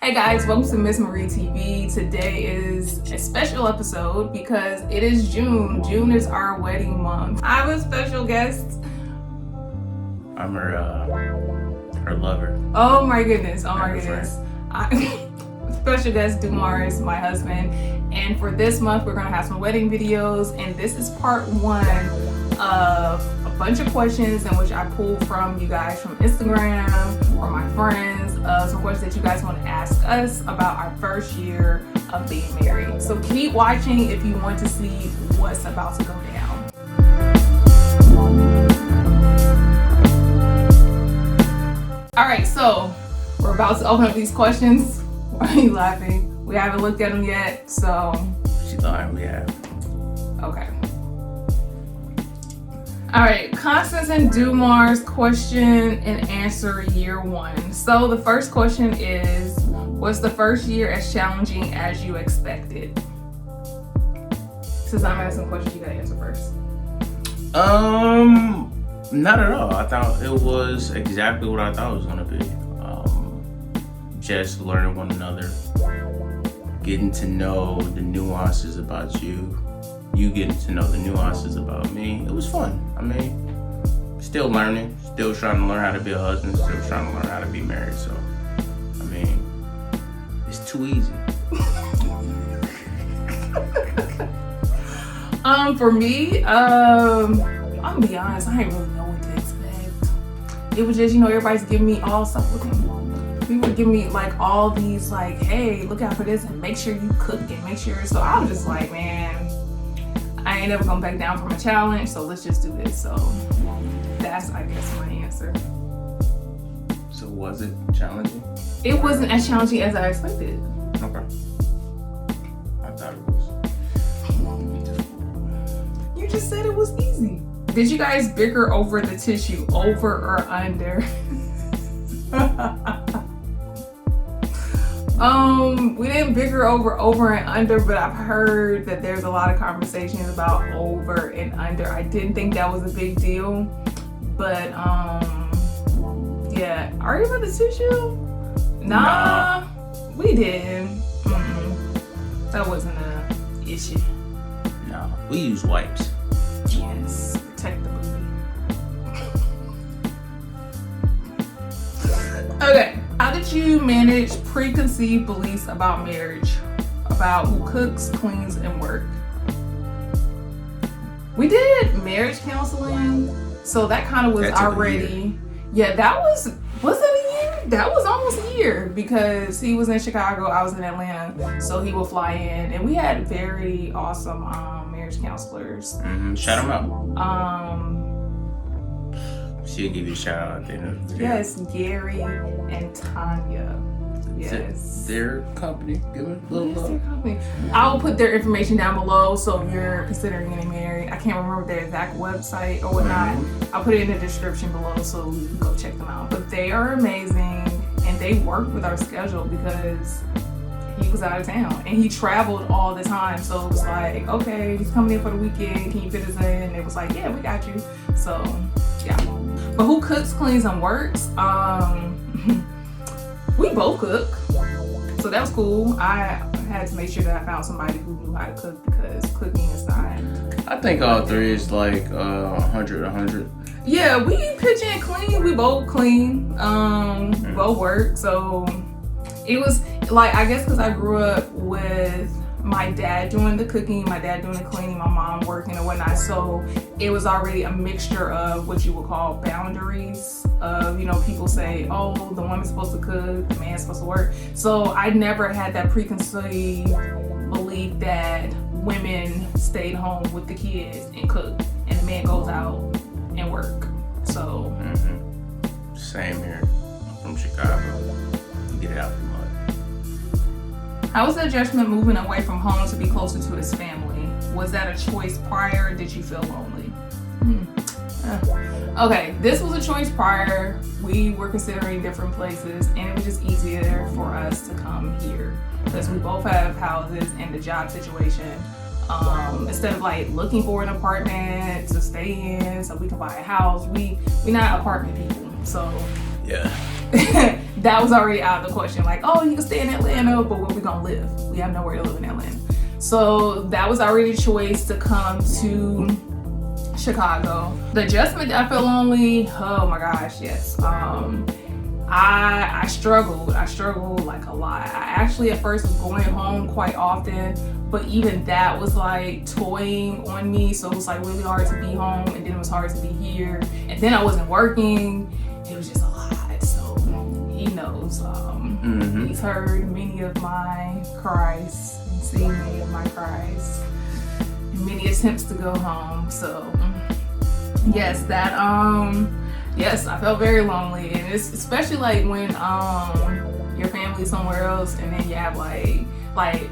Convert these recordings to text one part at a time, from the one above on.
Hey guys, welcome to Miss Marie TV. Today is a special episode because it is June. June is our wedding month. I have a special guest. I'm her lover. Oh my goodness. Special guest Dumars, my husband. And for this month, we're gonna have some wedding videos. And this is part one of a bunch of questions in which I pulled from you guys from Instagram or my friends. Some questions that you guys want to ask us about our first year of being married. So keep watching if you want to see what's about to go down. All right, so we're about to open up these questions. Why are you laughing? We haven't looked at them yet, so. She's lying, we have. Okay. All right, Constance and Dumars question and answer year one. So the first question is, was the first year as challenging as you expected? Since I'm asking questions, you gotta answer first. Not at all. I thought it was exactly what I thought it was gonna be. Just learning one another, getting to know the nuances about you, you getting to know the nuances about me. It was fun. I mean, still learning, still trying to learn how to be a husband, still trying to learn how to be married. So, I mean, it's too easy. For me, I'm gonna be honest, I didn't really know what to expect. It was just, everybody's giving me all stuff with me. People would give me like all these like, hey, look out for this and make sure you cook and make sure. So I was just like, man, I ain't never gonna back down from a challenge, so let's just do this. So that's, I guess, my answer. So was it challenging? It wasn't as challenging as I expected. Okay. I thought it was. You just said it was easy. Did you guys bicker over the tissue, over or under? We didn't bicker over and under, but I've heard that there's a lot of conversations about over and under. I didn't think that was a big deal, but yeah. Are you about the tissue? Nah. We did. That wasn't an issue. No, we use wipes. Yes, protect the booty. Okay. How did you manage preconceived beliefs about marriage? About who cooks, cleans, and work? We did marriage counseling, so that kind of was already. Yeah, that was it a year? That was almost a year because he was in Chicago, I was in Atlanta, so he would fly in, and we had very awesome marriage counselors. Shout them out. She'll give you a shout out at the end of the video. Yes, Gary and Tonya. Yes. Their company. Give it a little love. Company. I'll put their information down below, so if you're considering getting married, I can't remember their exact website or whatnot. I'll put it in the description below so you can go check them out. But they are amazing, and they worked with our schedule because he was out of town and he traveled all the time. So it was like, okay, he's coming in for the weekend. Can you fit us in? And it was like, yeah, we got you. So yeah. But who cooks, cleans, and works? We both cook, so that was cool. I had to make sure that I found somebody who knew how to cook because cooking is not. I think all three is like 100. Yeah, we pitch and clean. We both clean. Both work. So it was like, I guess because I grew up with my dad doing the cooking, my dad doing the cleaning, my mom working and whatnot. So it was already a mixture of what you would call boundaries of, people say, oh, the woman's supposed to cook, the man's supposed to work. So I never had that preconceived belief that women stayed home with the kids and cooked and the man goes out and work. So. Same here. I'm from Chicago. Get it out the mud. How was the adjustment moving away from home to be closer to his family? Was that a choice prior? Did you feel lonely? Okay, this was a choice prior. We were considering different places, and it was just easier for us to come here because we both have houses and the job situation. Instead of like looking for an apartment to stay in so we can buy a house, we not apartment people. So yeah. that was already out of the question. Like, oh, you can stay in Atlanta, but where we gonna live? We have nowhere to live in Atlanta. So that was already a choice to come to Chicago. The adjustment that I felt lonely, oh my gosh, yes. I struggled like a lot. I actually at first was going home quite often, but even that was like toying on me. So it was like really hard to be home, and then it was hard to be here. And then I wasn't working. It was just a lot. So he knows. He's heard many of my cries and seen many of my cries and many attempts to go home. So yes, that yes, I felt very lonely, and it's especially like when your family's somewhere else, and then you have like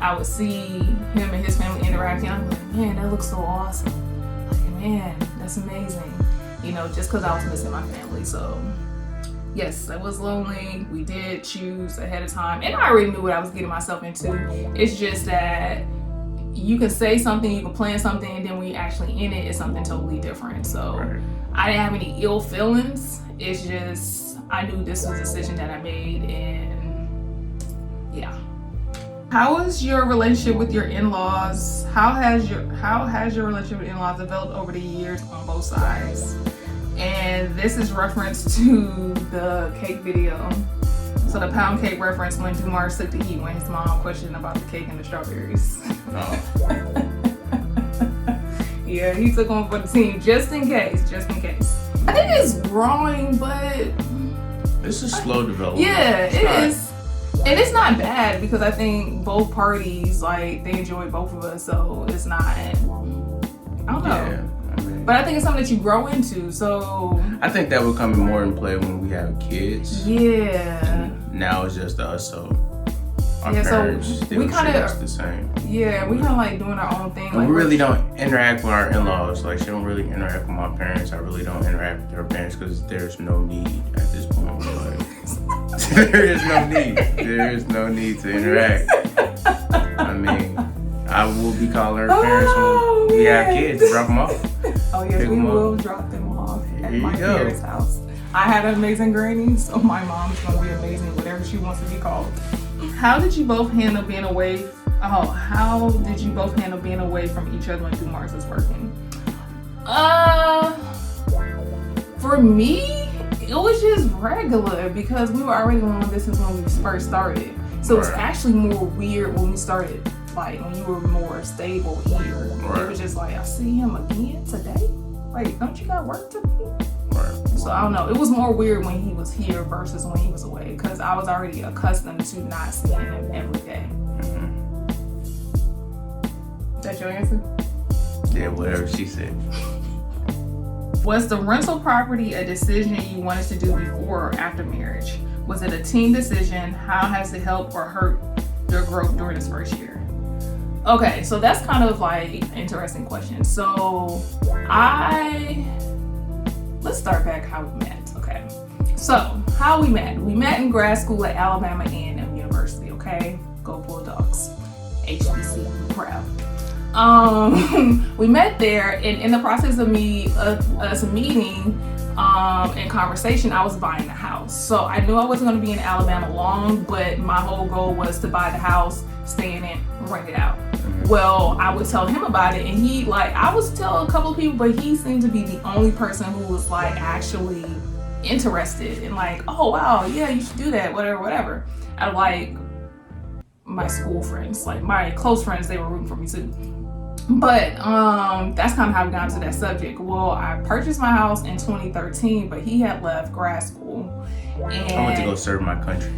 I would see him and his family interacting. I'm like, man, that looks so awesome. Like, man, that's amazing. You know, just because I was missing my family. So yes, I was lonely. We did choose ahead of time, and I already knew what I was getting myself into. It's just that you can say something, you can plan something, and then when you're actually in it, it's something totally different. So Right. I didn't have any ill feelings. It's just I knew this was a decision that I made, and yeah. How is your relationship with your in-laws? How has your relationship with in-laws developed over the years on both sides? And this is reference to the cake video. So the pound cake reference when Dumars took the heat when his mom questioned about the cake and the strawberries. Oh. Yeah, he took on for the team just in case. I think it's growing, but It's a slow development. yeah, It's it not- is. And it's not bad because I think both parties, like, they enjoy both of us, so it's not, I don't know. Yeah, I mean, But I think it's something that you grow into, so I think that will come more in play when we have kids. yeah. Now it's just us, so our Yeah, so parents still we treat kinda- us the same. Yeah, we kind of like doing our own thing. And Like, we really don't interact with our in-laws. Like, she don't really interact with my parents. I really don't interact with her parents because there's no need at this point. Like, there is no need. There is no need to interact. I mean, I will be calling her parents when we have kids, drop them off. Oh yes, Pick we 'em up. will drop them off at Here you my go. parents' house. I had an amazing granny, so my mom's gonna be amazing, whatever she wants to be called. How did you both handle being away? How did you both handle being away from each other when Dumars was working? For me, it was just regular because we were already long distance when we first started. So it's Right. actually more weird when we started, like when you were more stable here. Right. It was just like, I see him again today? Like, don't you got work to do? Right. So I don't know. It was more weird when he was here versus when he was away because I was already accustomed to not seeing him every day. That's your answer? Yeah, whatever she said. Was the rental property a decision you wanted to do before or after marriage? Was it a team decision? How has it helped or hurt your growth during this first year? Okay, so that's kind of like an interesting question. So let's start back how we met, okay? So how we met in grad school at Alabama A&M University, okay? Go Bulldogs. HBC, proud. We met there, and in the process of us meeting and conversation, I was buying a house. So I knew I wasn't going to be in Alabama long, but my whole goal was to buy the house, stay in it, rent it out. Well, I would tell him about it, and he, like, I was telling a couple of people, but he seemed to be the only person who was like actually interested and like, oh wow, yeah, you should do that, whatever. I like my school friends, like my close friends, they were rooting for me too. But that's kind of how we got into that subject. Well, I purchased my house in 2013, but he had left grad school. And I went to go serve my country.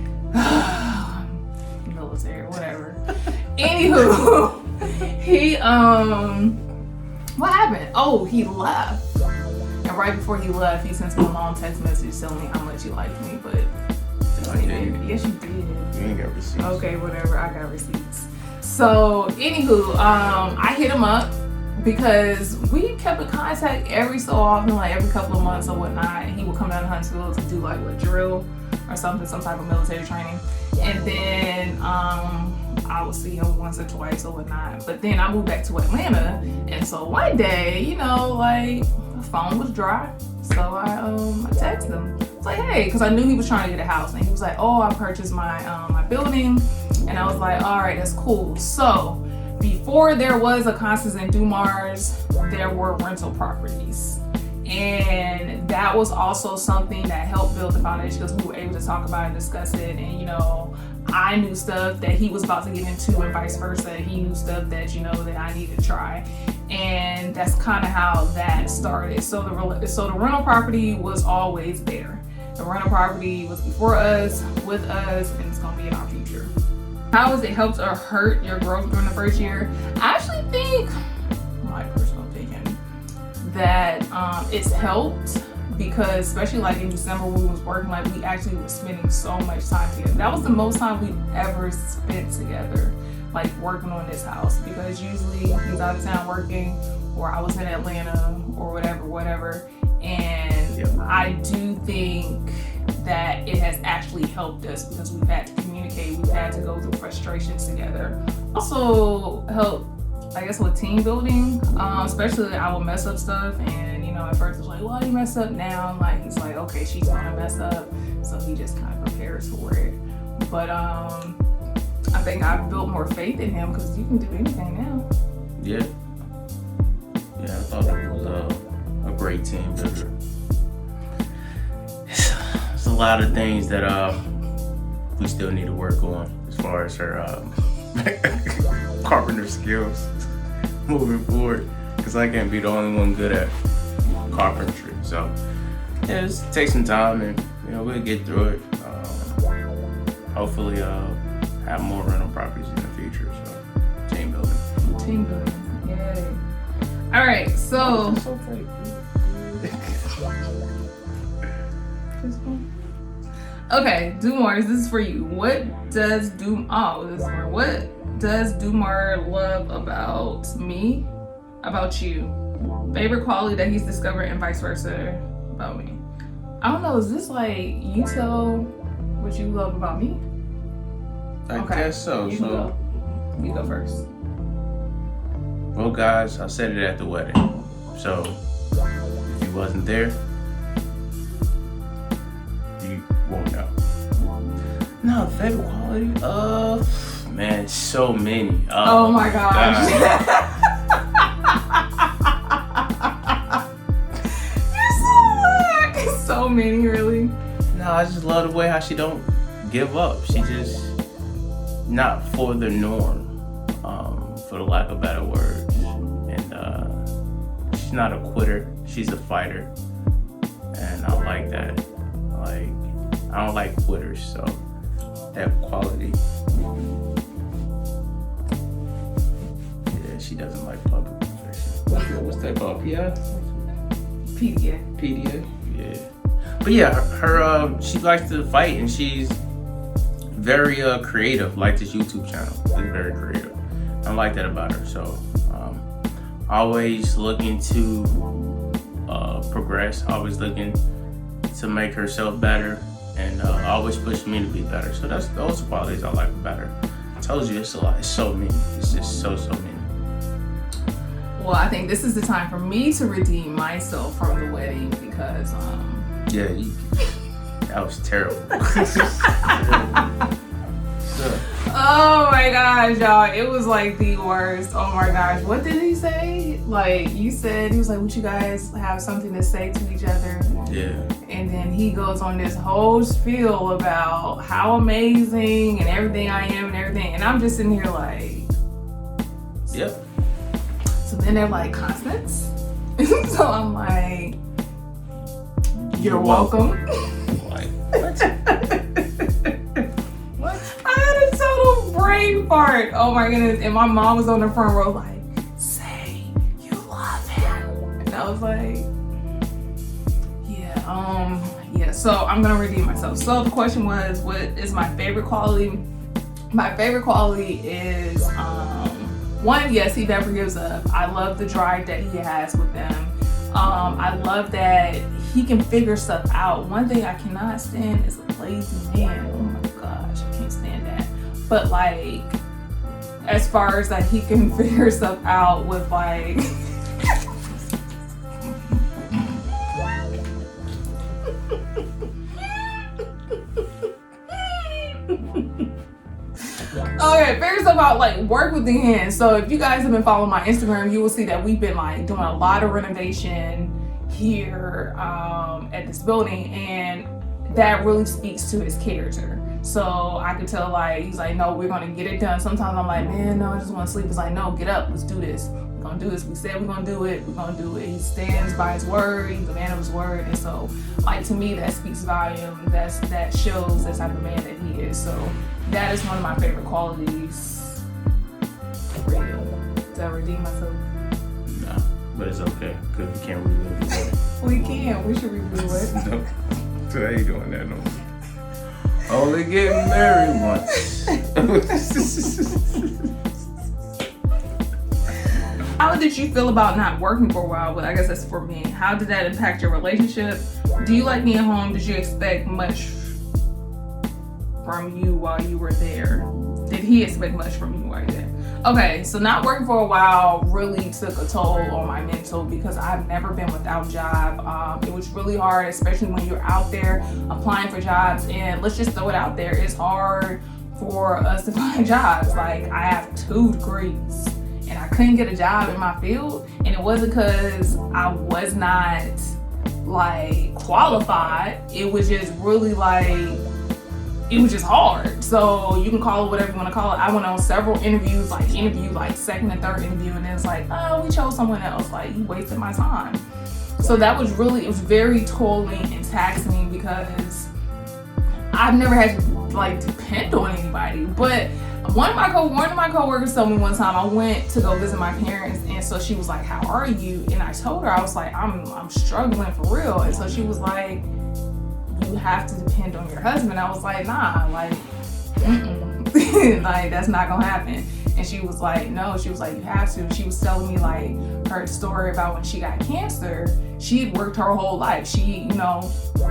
military, whatever. Anywho, he what happened? Oh, he left. And right before he left, he sent me a long text message telling me how much he liked me, but No, I didn't. yes, you did. You ain't got receipts. Okay, whatever. I got receipts. So, anywho, I hit him up because we kept in contact every so often, like every couple of months or whatnot. He would come down to Huntsville to do like a drill or something, some type of military training. And then I would see him once or twice or whatnot. But then I moved back to Atlanta. And so one day, you know, like the phone was dry. So I texted him. was like, hey, because I knew he was trying to get a house, and he was like, oh, I purchased my my building, and I was like, all right, that's cool. So before there was a Constance and Dumars, there were rental properties. And that was also something that helped build the foundation because we were able to talk about it and discuss it. And, you know, I knew stuff that he was about to get into and vice versa. He knew stuff that, you know, that I needed to try. And that's kind of how that started. So the rental property was always there. The rental property was before us, with us, and it's going to be in our future. How has it helped or hurt your growth during the first year? I actually think, my personal opinion, that it's helped because especially like in December when we was working, like we actually were spending so much time together. That was the most time we ever spent together, like working on this house, because usually he's out of town working or I was in Atlanta or whatever. And I do think that it has actually helped us because we've had to communicate, we've had to go through frustrations together. Also helped, I guess, with team building, especially I will mess up stuff, and you know, at first it's like, well, you mess up now. Like he's like, okay, she's gonna mess up, so he just kind of prepares for it. But I think I've built more faith in him because you can do anything now. Yeah, I thought it was a great team builder. It's a lot of things that we still need to work on as far as her carpenter skills moving forward, because I can't be the only one good at carpentry. So yeah, just take some time and you know, we'll get through it. Hopefully have more rental properties in the future. So team building, yay. All right, so okay, Dumars, this is for you. What does Dumar love about me, about you? Favorite quality that he's discovered and vice versa about me. I don't know, is this like you tell what you love about me? I guess so. You go first. Well, guys, I said it at the wedding. So if you wasn't there, you won't know. No, favorite quality? Man, so many. Oh my gosh. You're so many, really. No, I just love the way how she don't give up. She just not for the norm, for the lack of better words. And she's not a quitter. She's a fighter, and I like that. Like, I don't like quitters, so that quality. Yeah, she doesn't like public confession. What's that called? PDA. Yeah. But yeah, her she likes to fight, and she's very creative. Like this YouTube channel, she's very creative. I like that about her. So always looking to progress, always looking to make herself better, and always pushing me to be better. So those are qualities I like about her. I told you it's a lot. It's so many. It's just so many. Well, I think this is the time for me to redeem myself from the wedding because yeah, that was terrible. Oh my gosh, y'all, it was like the worst. Oh my gosh, what did he say? Like, you said, he was like, would you guys have something to say to each other? Yeah. And then he goes on this whole spiel about how amazing and everything I am and everything. And I'm just sitting here like, yep. So then they're like, Constance? So I'm like, you're welcome. Like, what? I had a total brain fart. Oh my goodness. And my mom was on the front row like, say you love him. And I was like, yeah, so I'm gonna redeem myself. So the question was, what is my favorite quality? My favorite quality is one, yes, he never gives up. I love the drive that he has with them. I love that he can figure stuff out. One thing I cannot stand is a lazy man. Oh my gosh, I can't stand that. But like, as far as that he can figure stuff out with like Okay, figure stuff out, like work with the hands. So if you guys have been following my Instagram, you will see that we've been like doing a lot of renovation here at this building, and that really speaks to his character. So I could tell, like, he's like, no, we're gonna get it done. Sometimes I'm like, man, no, I just want to sleep. He's like, no, get up, let's do this. We're gonna do this. We said we're gonna do it. We're gonna do it. He stands by his word. He's a man of his word. And so, like, to me, that speaks volume. That shows the type of man that he is. So that is one of my favorite qualities. Did I redeem myself? No, but it's okay because we can't relive it. We can. We should review it. No, so I ain't doing that no more. Only getting married once. How did you feel about not working for a while? But I guess that's for me. How did that impact your relationship? Do you like being home? Did you expect much from you while you were there? Did he expect much from you while you were there? Okay, so not working for a while really took a toll on my mental because I've never been without a job. It was really hard, especially when you're out there applying for jobs. And let's just throw it out there, it's hard for us to find jobs. Like, I have 2 degrees and I couldn't get a job in my field. And it wasn't because I was not like qualified. It was just really like, it was just hard. So you can call it whatever you want to call it. I went on several interviews, like second and third interview, and then it's like, oh, we chose someone else. Like, you wasted my time. So that was really, it was very tolling and taxing because I've never had to like depend on anybody. But one of my coworkers told me one time, I went to go visit my parents, and so she was like, how are you? And I told her, I was like, I'm struggling for real. And so she was like, you have to depend on your husband. I was like, nah, like, like, that's not gonna happen. And she was like, no, she was like, you have to. She was telling me like her story about when she got cancer. She had worked her whole life. She,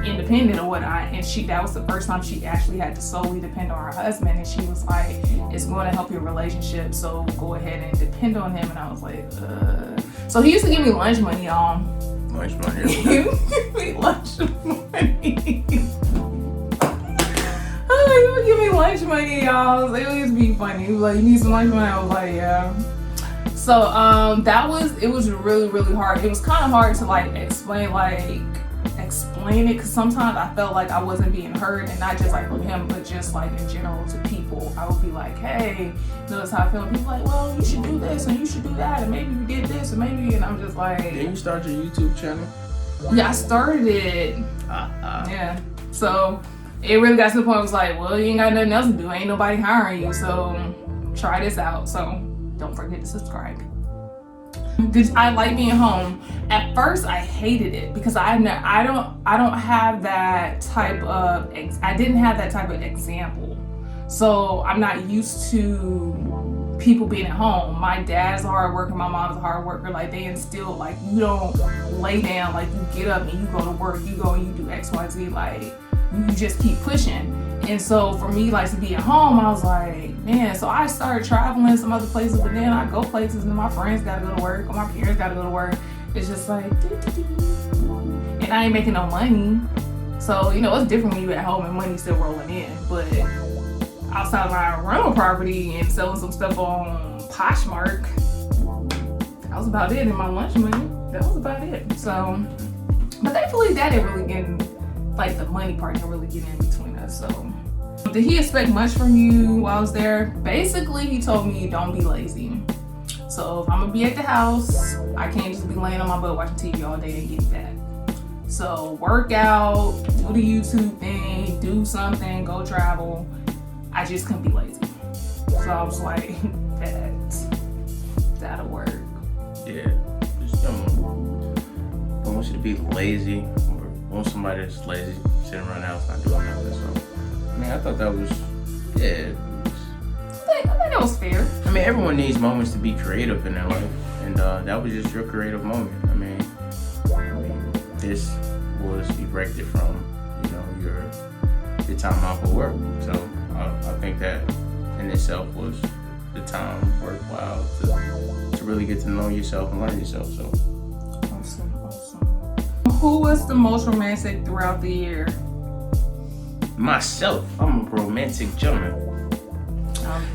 independent or whatnot. And that was the first time she actually had to solely depend on her husband. And she was like, it's going to help your relationship, so go ahead and depend on him. And I was like, So he used to give me lunch money, y'all. Lunch money. He would give me lunch money. He would give me lunch money, y'all. It would just be funny. He was like, you need some lunch money? I was like, yeah. So it was really, really hard. It was kind of hard to like explain it, because sometimes I felt like I wasn't being heard, and not just like from him, but just like in general to people. I would be like, hey, notice how I feel. And people like, well, you should do this and you should do that, and maybe you did this, and maybe, and I'm just like, Did you start your YouTube channel? Yeah, I started it. Yeah. So it really got to the point where it was like, well, you ain't got nothing else to do. Ain't nobody hiring you, so try this out. So don't forget to subscribe. I like being home. At first, I hated it because I didn't have that type of example. So I'm not used to people being at home. My dad's a hard worker, my mom's a hard worker. Like, they instill, like, you don't lay down, like, you get up and you go to work, you go and you do XYZ, like, you just keep pushing. And so for me, like, to be at home, I was like, man, so I started traveling some other places, but then I go places and my friends gotta go to work or my parents gotta go to work. It's just like, and I ain't making no money. So, it's different when you at home and money's still rolling in. But outside of my rental property and selling some stuff on Poshmark, that was about it. And my lunch money, that was about it. So, but thankfully that didn't really get in, like, the money part didn't really get in between us. So, did he expect much from you while I was there? Basically, he told me, don't be lazy. So if I'm gonna be at the house, I can't just be laying on my butt watching TV all day and get fat. So work out, do the YouTube thing, do something, go travel. I just couldn't be lazy. So I was like, that'll work. Yeah, just don't want you to be lazy, or want somebody that's lazy, sitting around the house not doing nothing. So, I mean, I thought that was, yeah. I think that was fair. I mean, everyone needs moments to be creative in their life, and that was just your creative moment. I mean, this was erected from, your time off of work. So I think that in itself was the time worthwhile to really get to know yourself and learn yourself. So awesome. Who was the most romantic throughout the year? Myself. I'm a romantic gentleman.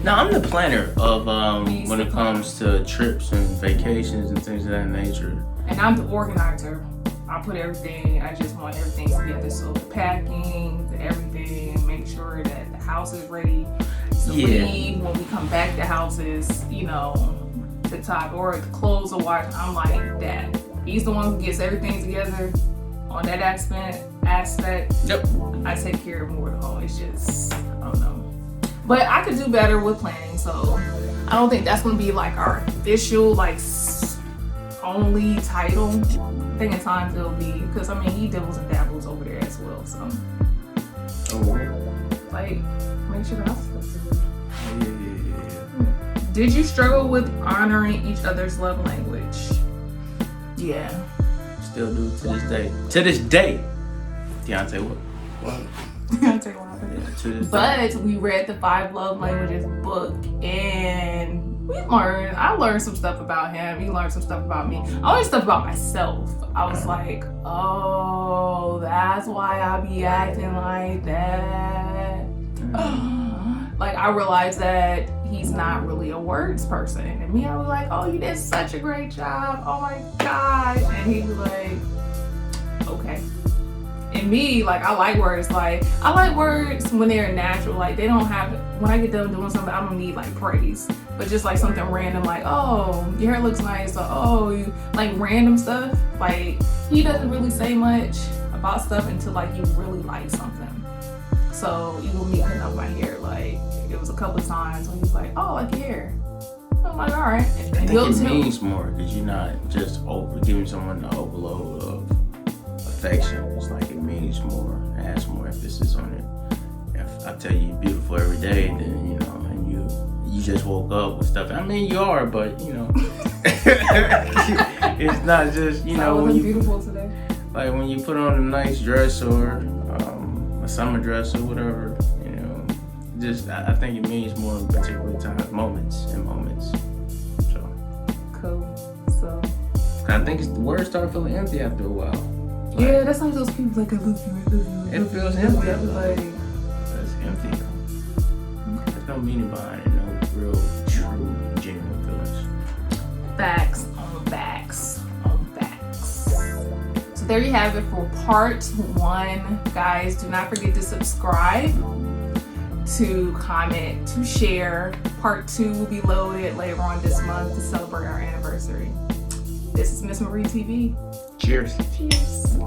Now I'm the planner of when it comes to trips and vacations and things of that nature. And I'm the organizer. I put everything. I just want everything together. So the packing, the everything, make sure that the house is ready to leave. When we come back, the house is, you know, to top, or the clothes are washed. I'm like that. He's the one who gets everything together on that aspect. Yep. I take care of more at home. It's just, I don't know. But I could do better with planning, so I don't think that's gonna be like our official, like, only title. I think at times it'll be, because I mean, he dabbles and dabbles over there as well, so. Oh. Like, make sure the house is good. Yeah. Did you struggle with honoring each other's love language? Yeah. Still do to this day. To this day. Deontay, what? Deontay, what happened? Yeah, to this But day. we read the 5 Love Languages book, and I learned some stuff about him. He learned some stuff about me. I learned stuff about myself. I was like, oh, that's why I be acting like that. Like, I realized that he's not really a words person. And me, I was like, oh, you did such a great job. Oh my gosh. And he was like, okay. And me, like, I like words. Like, I like words when they're natural. Like, they don't have, when I get done doing something, I don't need like praise. But just like something random, like, oh, your hair looks nice. Or, oh, you like random stuff. Like, he doesn't really say much about stuff until like you really like something. So even me cutting off my hair, like, it was a couple of times when he was like, oh, I like your hair. I'm like, all right. I think it means more because you're not just giving someone the overload of affection. It's like it means more. It has more emphasis on it. If I tell you you're beautiful every day, then, you know, and you just woke up with stuff. I mean, you are, but, you know, it's not just, you know, when you beautiful today. Like when you put on a nice dress or a summer dress or whatever, you know, just I think it means more in particular times, moments. So cool. So I think the words start feeling empty after a while. Like, yeah, that's like those people like, I love you. It feels empty. Like, it's empty. There's no meaning behind it. No real, true, genuine feelings. Facts on facts on facts. So there you have it for part 1. Guys, do not forget to subscribe, to comment, to share. Part 2 will be loaded later on this month to celebrate our anniversary. This is Miss Marie TV. Cheers. Cheers.